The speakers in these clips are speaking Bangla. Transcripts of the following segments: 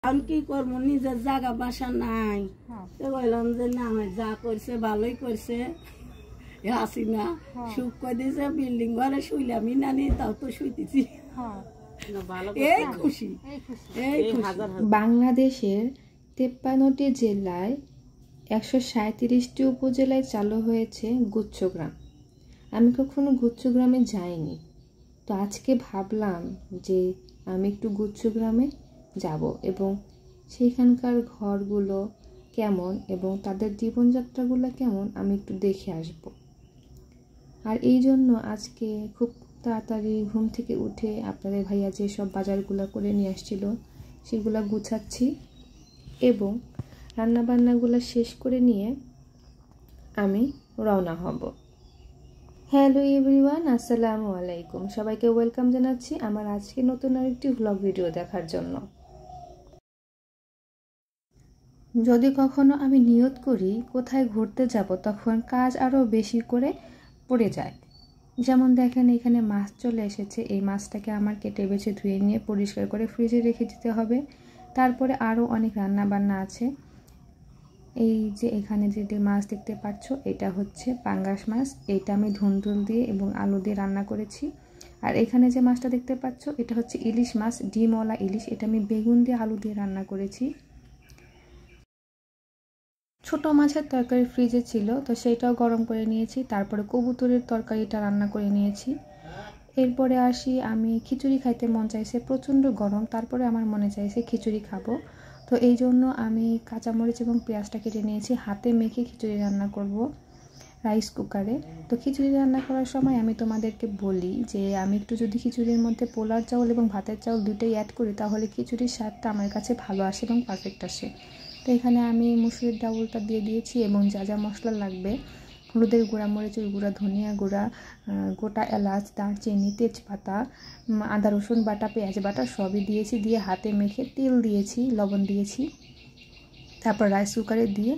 আমি কি করবো, নিজের জায়গা বাসা নাই। তো বললাম যে না, যা করছে ভালোই করছে, হাসিনা সুখ করে দিয়েছে, বিল্ডিং ঘরে শুইলাম নানি, তাও তো শুইতেছি, এই খুশি। বাংলাদেশের 53টি জেলায় 137টি উপজেলায় চালু হয়েছে গুচ্ছগ্রাম। আমি কখনো গুচ্ছগ্রামে যাইনি, তো আজকে ভাবলাম যে আমি একটু গুচ্ছগ্রামে যাব এবং সেখানকার ঘরগুলো কেমন এবং তাদের জীবনযাত্রাগুলো কেমন আমি একটু দেখে আসব। আর এই জন্য আজকে খুব তাড়াতাড়ি ঘুম থেকে উঠে আপনাদের ভাইয়া যে সব বাজারগুলো করে নিয়ে আসছিল সেগুলো গুছাচ্ছি এবং রান্নাবান্নাগুলো শেষ করে নিয়ে আমি রওনা হব। হ্যালো এভরিওয়ান, আসসালামু আলাইকুম। সবাইকে ওয়েলকাম জানাচ্ছি আমার আজকে নতুন আরেকটি ভ্লগ ভিডিও দেখার জন্য। যদি কখনো আমি নিয়ত করি কোথায় ঘুরতে যাব, তখন কাজ আরও বেশি করে পড়ে যায়। যেমন দেখেন, এখানে মাছ চলে এসেছে। এই মাছটাকে আমার কেটে বেছে ধুয়ে নিয়ে পরিষ্কার করে ফ্রিজে রেখে দিতে হবে। তারপরে আরও অনেক রান্না বান্না আছে। এই যে এখানে যে মাছ দেখতে পাচ্ছ, এটা হচ্ছে পাঙ্গাস মাছ। এটা আমি ধুন্দুল দিয়ে এবং আলু দিয়ে রান্না করেছি। আর এখানে যে মাছটা দেখতে পাচ্ছ, এটা হচ্ছে ইলিশ মাছ, ডিমওয়ালা ইলিশ। এটা আমি বেগুন দিয়ে আলু দিয়ে রান্না করেছি। ছোট মাছের তরকারি ফ্রিজে ছিল, তো সেইটাও গরম করে নিয়েছি। তারপরে কবুতরের তরকারিটা রান্না করে নিয়েছি। এরপরে আসি, আমি খিচুড়ি খাইতে মন চাইছে, প্রচণ্ড গরম। তারপরে আমার মনে চাইছে খিচুড়ি খাবো, তো এই জন্য আমি কাঁচামরিচ এবং পেঁয়াজটা কেটে নিয়েছি। হাতে মেখে খিচুড়ি রান্না করব রাইস কুকারে। তো খিচুড়ি রান্না করার সময় আমি তোমাদেরকে বলি যে আমি একটু যদি খিচুড়ির মধ্যে পোলার চাউল এবং ভাতের চাউল দুটোই অ্যাড করি, তাহলে খিচুড়ির স্বাদটা আমার কাছে ভালো আসে এবং পারফেক্ট আসে। তো এখানে আমি মুসুরির ডাউলটা দিয়ে দিয়েছি এবং যা যা মশলা লাগবে, হলুদের গুঁড়া, মরিচের গুঁড়া, ধনিয়া গুঁড়া, গোটা এলাচ, দারচিনি, তেজপাতা, আদা রসুন বাটা, পেঁয়াজ বাটা সবই দিয়েছি। দিয়ে হাতে মেখে তেল দিয়েছি, লবণ দিয়েছি। তারপর রাইস কুকারে দিয়ে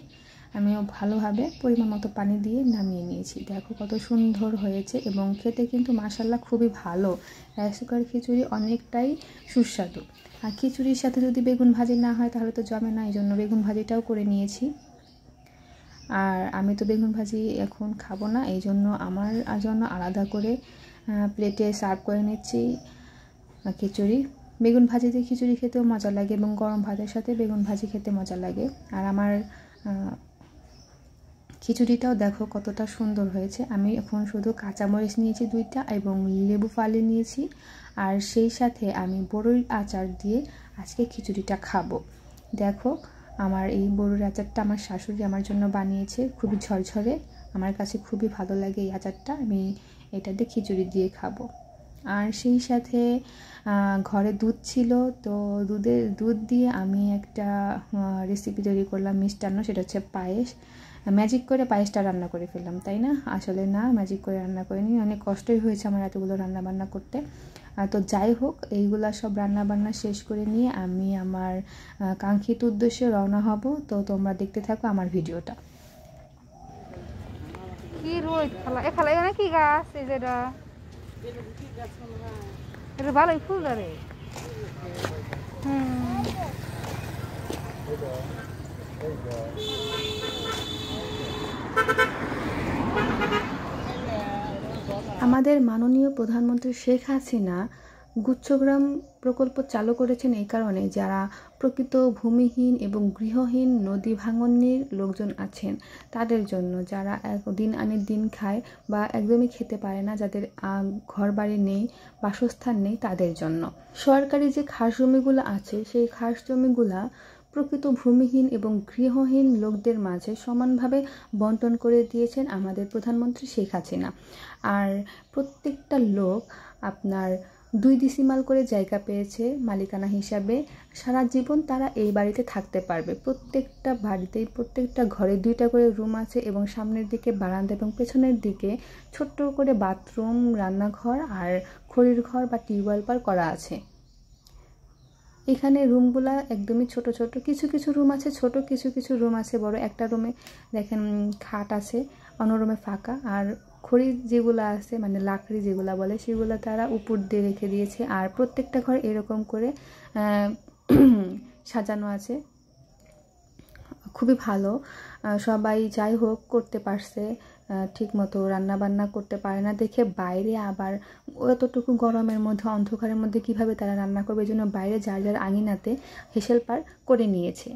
আমি ভালোভাবে পরিমাণ মতো পানি দিয়ে নামিয়ে নিয়েছি। দেখো কত সুন্দর হয়েছে এবং খেতে কিন্তু মাশাআল্লাহ খুবই ভালো। রাইস কুকার খিচুড়ি অনেকটাই সুস্বাদু। আর খিচুড়ির সাথে যদি বেগুন ভাজি না হয় তাহলে তো জমে না, এই জন্য বেগুন ভাজিটাও করে নিয়েছি। আর আমি তো বেগুন ভাজি এখন খাবো না, এই জন্য আমার জন্য আলাদা করে প্লেটে সার্ভ করে নিচ্ছি খিচুড়ি। বেগুন ভাজি দিয়ে খিচুড়ি খেতেও মজা লাগে এবং গরম ভাতের সাথে বেগুন ভাজি খেতে মজা লাগে। আর আমার খিচুড়িটাও দেখো কতটা সুন্দর হয়েছে। আমি এখন শুধু কাঁচামরিচ নিয়েছি 2টা এবং লেবু ফালি নিয়েছি। আর সেই সাথে আমি বড়ির আচার দিয়ে আজকে খিচুড়িটা খাবো। দেখো, আমার এই বড়ির আচারটা আমার শাশুড়ি আমার জন্য বানিয়েছে, খুবই ঝরঝরে। আমার কাছে খুবই ভালো লাগে এই আচারটা। আমি এটা দিয়ে খিচুড়ি দিয়ে খাবো। আর সেই সাথে ঘরে দুধ ছিল, তো দুধ দিয়ে আমি একটা রেসিপি তৈরি করলাম মিষ্টান্ন, সেটা হচ্ছে পায়েস। ম্যাজিক করে পায়েসটা রান্না করে ফেললাম, তাই না? আসলে না, ম্যাজিক করে রান্না করিনি, অনেক কষ্টই হয়েছে আমার এতগুলো রান্নাবান্না করতে। তো যাই হোক, এইগুলা সব রান্নাবান্না শেষ করে নিয়ে আমি আমার কাঙ্ক্ষিত উদ্দেশ্যে রওনা হব। তো তোমরা দেখতে থাকো আমার ভিডিওটা। কি রোদ খালা এ খালা এখানে কি গাছ এই যেটা এটা ভালোই ফুল ধরে। আমাদের মাননীয় প্রধানমন্ত্রী শেখ হাসিনা গুচ্ছগ্রাম প্রকল্প চালু করেছেন এই কারণে, যারা প্রকৃত ভূমিহীন এবং গৃহহীন নদী ভাঙনের লোকজন আছেন তাদের জন্য, যারা দিন আনে দিন খায় বা একদমই খেতে পারে না, যাদের ঘর বাড়ি নেই, বাসস্থান নেই, তাদের জন্য সরকারি যে খাস জমিগুলো আছে সেই খাস জমিগুলা প্রকৃত ভূমিহীন এবং গৃহহীন লোকদের মাঝে সমানভাবে বন্টন করে দিয়েছেন আমাদের প্রধানমন্ত্রী শেখ হাসিনা। আর প্রত্যেকটা লোক আপনার 2 ডিসিমাল করে জায়গা পেয়েছে মালিকানা হিসাবে। সারা জীবন তারা এই বাড়িতে থাকতে পারবে। প্রত্যেকটা বাড়িতেই প্রত্যেকটা ঘরে 2টা করে রুম আছে এবং সামনের দিকে বারান্দা এবং পেছনের দিকে ছোট্ট করে বাথরুম, রান্নাঘর আর খড়ির ঘর বা টিউবওয়েল পার করা আছে। এখানে রুমগুলা একদমই ছোট ছোট, কিছু কিছু রুম আছে ছোট, কিছু কিছু রুম আছে বড়। একটা রুমে দেখেন খাট আছে, অন্য রুমে ফাঁকা। আর খড়ি যেগুলো আছে মানে লাকড়ি যেগুলো বলে সেগুলো তারা উপর দিয়ে রেখে দিয়েছে। আর প্রত্যেকটা ঘর এরকম করে সাজানো আছে, খুবই ভালো। সবাই যাই হোক করতে পারছে, ঠিক মতো রান্না বান্না করতে পারে না দেখে বাইরে আবার এতটুকু গরমের মধ্যে অন্ধকারের মধ্যে কিভাবে তারা রান্না করবে, এই জন্য বাইরে যার যার আঙিনাতে হেসেল পার করে নিয়েছে।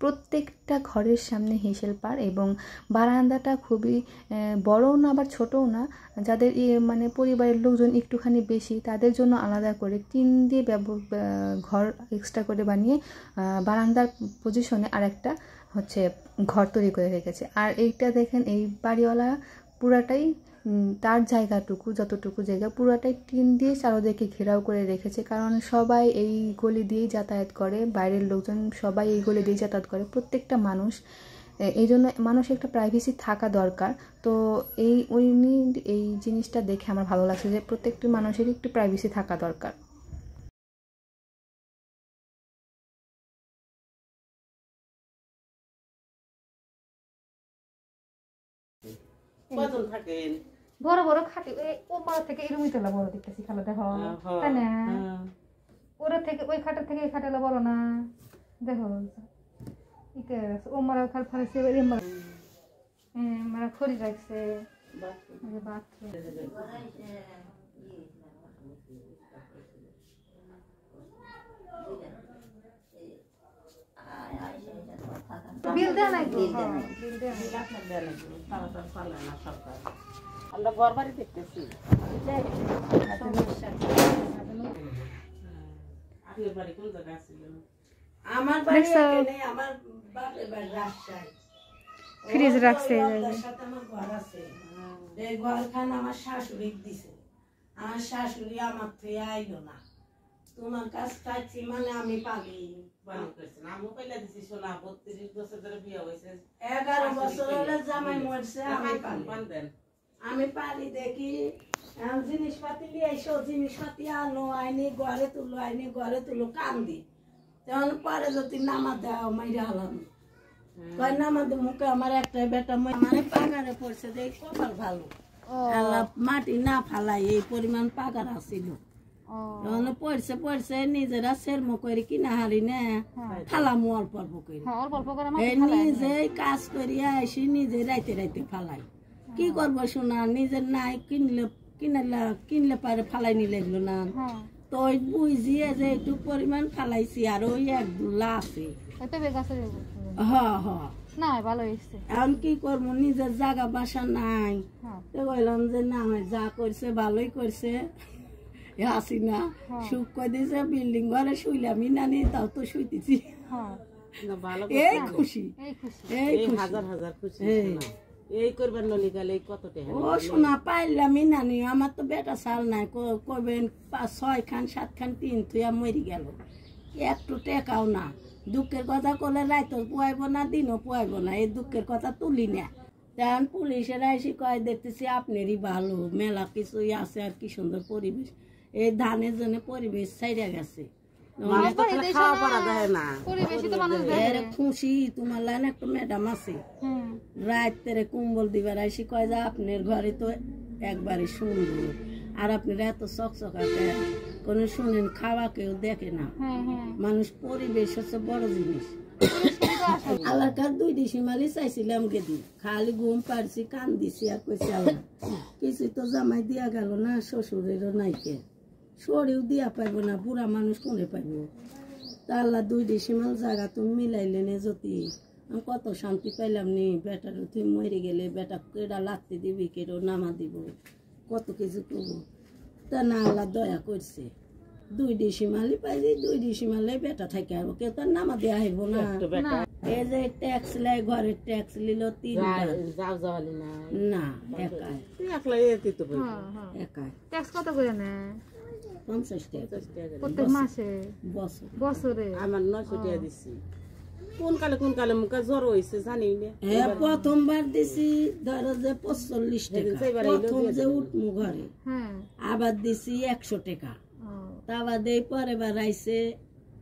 প্রত্যেকটা ঘরের সামনে হেসেল পার এবং বারান্দাটা খুবই বড়ও না আবার ছোটও না। যাদের মানে পরিবারের লোকজন একটুখানি বেশি তাদের জন্য আলাদা করে টিন দিয়ে ঘর এক্সট্রা করে বানিয়ে বারান্দার পজিশনে আরেকটা হচ্ছে ঘর তৈরি করে রেখেছে। আর এইটা দেখেন, এই বাড়িওয়ালা পুরাটাই তার জায়গাটুকু, যতটুকু জায়গা পুরাটাই টিন দিয়ে চারোদিকে ঘেরাও করে রেখেছে, কারণ সবাই এই গলি দিয়েই যাতায়াত করে, বাইরের লোকজন সবাই এই গলি দিয়ে যাতায়াত করে, প্রত্যেকটা মানুষ। এই জন্য মানুষের একটা প্রাইভেসি থাকা দরকার। তো এই জিনিসটা দেখে আমার ভালো লাগছে যে প্রত্যেকটি মানুষের একটু প্রাইভেসি থাকা দরকার। বড় বড় খাটি ও পাড়া থেকে এরকমই তোলা বড় দেখতেছি খালা, দেখো তাই না? ওরা থেকে ওই খাটের থেকে এই খাটেলা বড় না, দেখো ইতে ও মারা খাল ফালাইছে, মারা খড়ি রাখছে বাথরুম। বিল দেয় নাকি? বিল দেয় আমরা ঘর বাড়ি দেখতেছি। আমার বাড়ি এখানে, আমার বাপের বাড়ি রাজশাহী। ফ্রিজ রাখছে, আমার ঘর আছে, এই ঘরখান আমার শাশুড়ি দিছে। আমার শাশুড়ি আমার থেকে আইলো না, তোমার কাছ চাইছি মানে আমি পাবি। 11 বছর হলে জামাই মরছে, আমি পারি দেখি জিনিসপাতি নিয়ে এসো, জিনিসপাতি আনো, আইনি ঘরে তুলো, আইনি ঘরে তুলো, কান্দি। তখন পরে যদি নামা দেওয়া মাইরে হলাম, কয় নামা দে মুখে আমার একটা বেটা মানে পাগারে পড়ছে, দেখ কপাল ভালো, মাটি না ফালাই এই পরিমাণ পাগার আসছিল। পড়ছে নিজেরা সেরম করে কিনা হারি না ফালামু অল্প অল্প করে, নিজেই কাজ করিয়া আসি, নিজে রাইতে রাইতে ফালাই। কি করবো শোনা, নিজের নাই কিনলে পারে ফালাই নিলে এগুলো না, তো ওই বুঝিয়ে যে একটু পরিমাণ ফালাইছি, আর ওই 1-2 আছে। এখন কি করবো, নিজের জায়গা বাসা নাই, তো বললাম যে না যা করছে ভালোই করছে, আসি না সুখ করে দিয়েছে, বিল্ডিং ঘরে শুইলামই না নি, তাও তো শুইতেছি, এই খুশি, এই হাজার হাজার খুশি। এই করবেন ও শোনা পাইলামই নানি, আমার তো বেটা চাল নাই, করবেন 5-6 খান 7 খান 3 থুয়া মরি গেল, একটু টেকাও না। দুঃখের কথা করলে রাইতো পোয়াইব না, দিনও পোয়াইব না, এই দুঃখের কথা তুলি না। তখন পুলিশেরা এসে কয় দেখতেছি আপনারই ভালো, মেলা কিছুই আছে, আর কি সুন্দর পরিবেশ, এই ধানের জন্য পরিবেশ ছাইড়া গেছে। খুশি তোমার লাইন একটা ম্যাডাম আছে, রাত কুম্বল দিবার আইসি কয় যে আপনার ঘরে তো একবারে সুন্দর, আর আপনারা এত চকচকাতে কোন শুনেন, খাওয়া কেউ দেখে না, মানুষ পরিবেশ হচ্ছে বড় জিনিস। আল্লাহর কাছে 2 ডিসি মালি চাইছিলাম গেদি, খালি ঘুম পারছি, কান দিছি, আর কইছি আল্লাহ কিছু তো জামাই দিয়া গেল না, শ্বশুরেরও নাইকে, শরীর দিয়া পাইব না, বুড়া মানুষ কোনে পাইব। তা আল্লাহ 2 ডিসিমাল জায়গা তুমি মিলাইলে নে, যদি আমি কত শান্তি পাইলাম নি। বেটার তুমি মরে গেলে বেটা কেডা লাগতে দিবি, কেডো নামা দিব, কত কিছু করবো, তা না আল্লাহ দয়া করছে। 2 ডিসিমালি পাইছি, 2 ডিসিমালে বেটা থাকে, আর কেউ তার নামা দেওয়া হইব না। এই যে ট্যাক্স লাই, ঘরের ট্যাক্স লিল 3 না, একাই ট্যাক্স কত করে নেয়? 50 টাকা প্রত্যেক মাসে, বছরে আমার 900 টাকা দিছি। কোন কালে মুখে জ্বর হয়েছে জানি না, প্রথমবার দিছি ধরো যে 45 টাকা, প্রথম যে উঠমু ঘরে, আবার দিছি 100 টাকা, তা বাদে পরে বার আইছে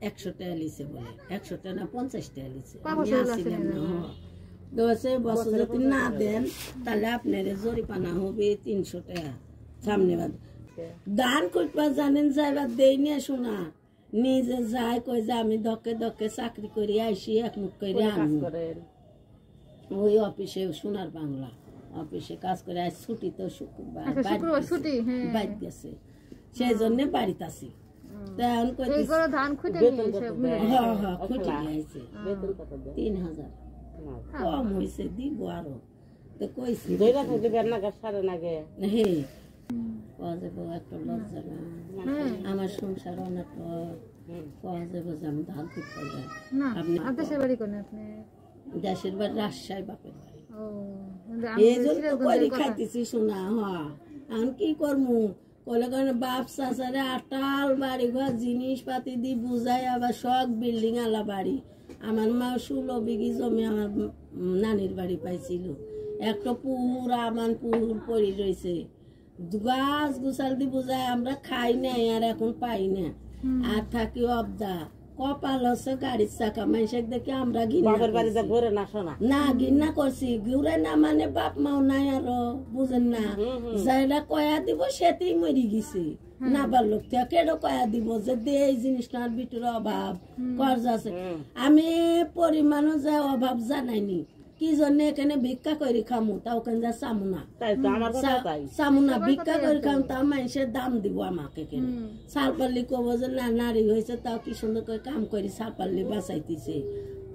100 টাকা লিছে, বলে 100 টাকা না 50 টাকা লিছে। বছর যদি না দেন তাহলে আপনার জরিপানা হবে 300 টাকা। সামনে বাদ ধান করবা জানেন, যাইবার দেই নিয়ে শোনা নিজে যাই কই যে আমি দকে দকে চাকরি করে আইসি এক মুখ করে আনি ওই অফিসে সোনার বাংলা অফিসে কাজ করে আজ ছুটি তো শুক্রবার বাইরে গেছে সেই জন্য বাড়িতে আছি ধান খুঁটে খুঁটে নিয়েছে 3000 কম হয়েছে দিব আরো তো কইছি একটা লজ্জা না আমার সংসার অনেক পাওয়া যাবে যে আমি ধান খুঁজতে যাই। দেশের বাড়ি কোন আপনি? দেশের বাড়ি রাজশাহী বাপের বাড়ি। এই জন্য করে খাইতেছি শোনা। হ্যাঁ আমি কি করবো কলে করে বাপ চাচারে আটাল বাড়ি ঘর জিনিসপাতি দিয়ে বুঝাই আবার সব বিল্ডিং আলা বাড়ি। আমার মা 16 বিঘি জমি আমার নানির বাড়ি পাইছিল। একটা পুকুর আমার পুকুর পড়ে রয়েছে গাছ গুছাল দিয়ে বুঝায় আমরা খাই নাই আর এখন পাই না আর থাকি অবদা কপাল হচ্ছে গাড়ির চাকা মানুষের দেখে আমরা না ঘৃণা করছি ঘুরে না মানে বাপ মাও নাই আরো বুঝেন না যাইরা কয়া দিব সেটাই মরি গেছে না বার লোক থেকে কয়া দিব যে দে এই জিনিসটার ভিতরে অভাব কর্জ আছে আমি পরিমাণও যা অভাব জানাইনি কি জন্য এখানে ভিক্ষা করে খামু তাও ওখানে যা চামু না ভিক্ষা করে খাম তাও মানুষের দাম দিব আমাকে কেন সালপাল্লি কব যে না নারী হয়েছে তাও কি সুন্দর করে কাম করি সালপাল্লি বাঁচাইতেছে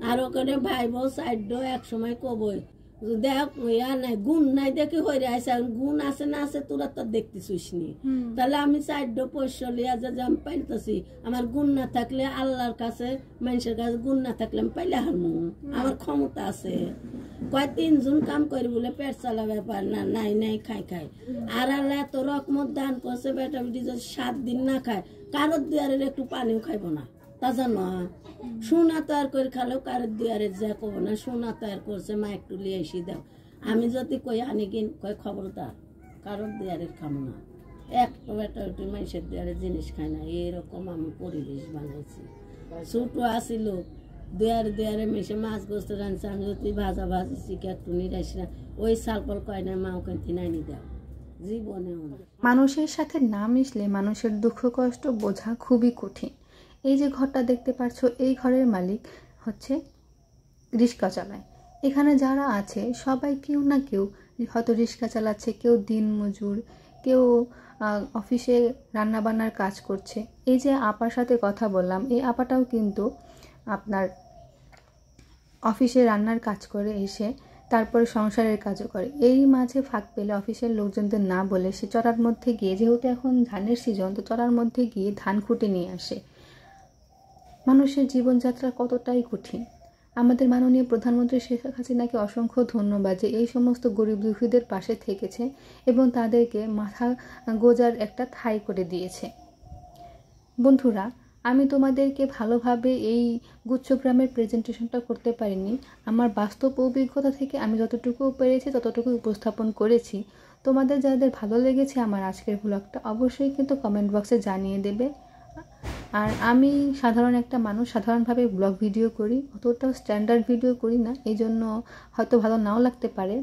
আর ওখানে ভাই বউ সাইড এক সময় কবই দেখ ইয়া নাই গুণ নাই দেখে হয়ে আছে গুণ আছে না আছে তোরা তো দেখতেছিস নি তাহলে আমি সাইড পয়সা লিয়া যে আমি পাইতেছি আমার গুণ না থাকলে আল্লাহর কাছে মানুষের কাছে গুণ না থাকলে আমি পাইলে হারমু আমার ক্ষমতা আছে কয় 3 জন কাম করি বলে পেট চালা ব্যাপার না নাই নাই খাই খাই আর আল্লাহ এত রকমের দান করছে বেটা বেটি যদি 7 দিন না খায় কারোর দুয়ারের একটু পানিও খাইব না তা জানো সোনা তৈয়ার করে খালেও কারোর দুয়ারে যা করবো না সোনা তৈয়ার করছে মা একটু লিয়ে এসে দাও আমি যদি কই আনি কিন কয় খবরদার কারোর দুয়ারের খাবো না একটু বেটা একটু মানুষের দুয়ারে জিনিস খাই না এরকম আমি পরিবেশ বানাইছি ছোট আসিল দুয়ারে দুয়ারে মেশে মাছ গোস্ত রাঁধছে আমি যদি ভাজা ভাজিছি একটু নিরাইছি না ওই সালপল কয় না মা ওখান থেকে নাইনি দাও জীবনেও না। মানুষের সাথে না মিশলে মানুষের দুঃখ কষ্ট বোঝা খুবই কঠিন। এই যে ঘরটা দেখতে পাচ্ছ এই ঘরের মালিক হচ্ছে রিক্সা চালায়। এখানে যারা আছে সবাই কেউ না কেউ হয়তো রিক্সা চালাচ্ছে, কেউ দিনমজুর, কেউ অফিসে রান্নাবান্নার কাজ করছে। এই যে আপার সাথে কথা বললাম এই আপাটাও কিন্তু আপনার অফিসে রান্নার কাজ করে এসে তারপরে সংসারের কাজও করে। এই মাঝে ফাঁক পেলে অফিসের লোকজনদের না বলে সে চড়ার মধ্যে গিয়ে, যেহেতু এখন ধানের সিজন, তো চড়ার মধ্যে গিয়ে ধান খুঁটে নিয়ে আসে। মানুষের জীবনযাত্রা কতটাই কঠিন। আমাদের মাননীয় প্রধানমন্ত্রী শেখ হাসিনাকে অসংখ্য ধন্যবাদ যে এই সমস্ত গরিব দুঃখীদের পাশে থেকেছে এবং তাদেরকে মাথা গোজার একটা ঠাঁই করে দিয়েছে। বন্ধুরা, আমি তোমাদেরকে ভালোভাবে এই গুচ্ছগ্রামের প্রেজেন্টেশনটা করতে পারিনি। আমার বাস্তব অভিজ্ঞতা থেকে আমি যতটুকু পেরেছি ততটুকু উপস্থাপন করেছি। তোমাদের যাদের ভালো লেগেছে আমার আজকের ব্লগটা অবশ্যই কিন্তু কমেন্ট বক্সে জানিয়ে দেবে। আর আমি সাধারণ একটা মানুষ, সাধারণভাবে ব্লগ ভিডিও করি, অতটাও স্ট্যান্ডার্ড ভিডিও করি না, এই জন্য হয়তো ভালো নাও লাগতে পারে।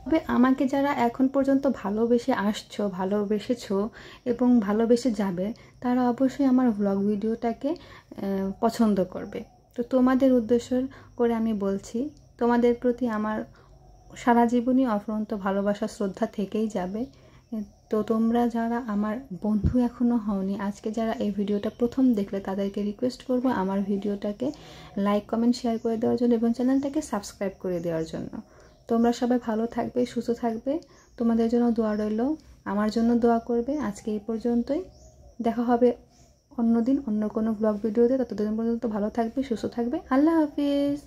তবে আমাকে যারা এখন পর্যন্ত ভালোবেসে আসছো, ভালোবেসেছো এবং ভালোবেসে যাবে, তারা অবশ্যই আমার ব্লগ ভিডিওটাকে পছন্দ করবে। তো তোমাদের উদ্দেশ্য করে আমি বলছি, তোমাদের প্রতি আমার সারা জীবনই অফুরন্ত ভালোবাসা শ্রদ্ধা থেকেই যাবে। তো তোমরা যারা আমার বন্ধু এখনও হওনি, আজকে যারা এই ভিডিওটা প্রথম দেখলে তাদেরকে রিকোয়েস্ট করব আমার ভিডিওটাকে লাইক কমেন্ট শেয়ার করে দেওয়ার জন্য এবং চ্যানেলটাকে সাবস্ক্রাইব করে দেওয়ার জন্য। তোমরা সবাই ভালো থাকবে, সুস্থ থাকবে, তোমাদের জন্য দোয়া রইল, আমার জন্য দোয়া করবে। আজকে এই পর্যন্তই, দেখা হবে অন্যদিন অন্য কোনো ব্লগ ভিডিওতে। ততদিন পর্যন্ত ভালো থাকবে, সুস্থ থাকবে। আল্লাহ হাফিজ।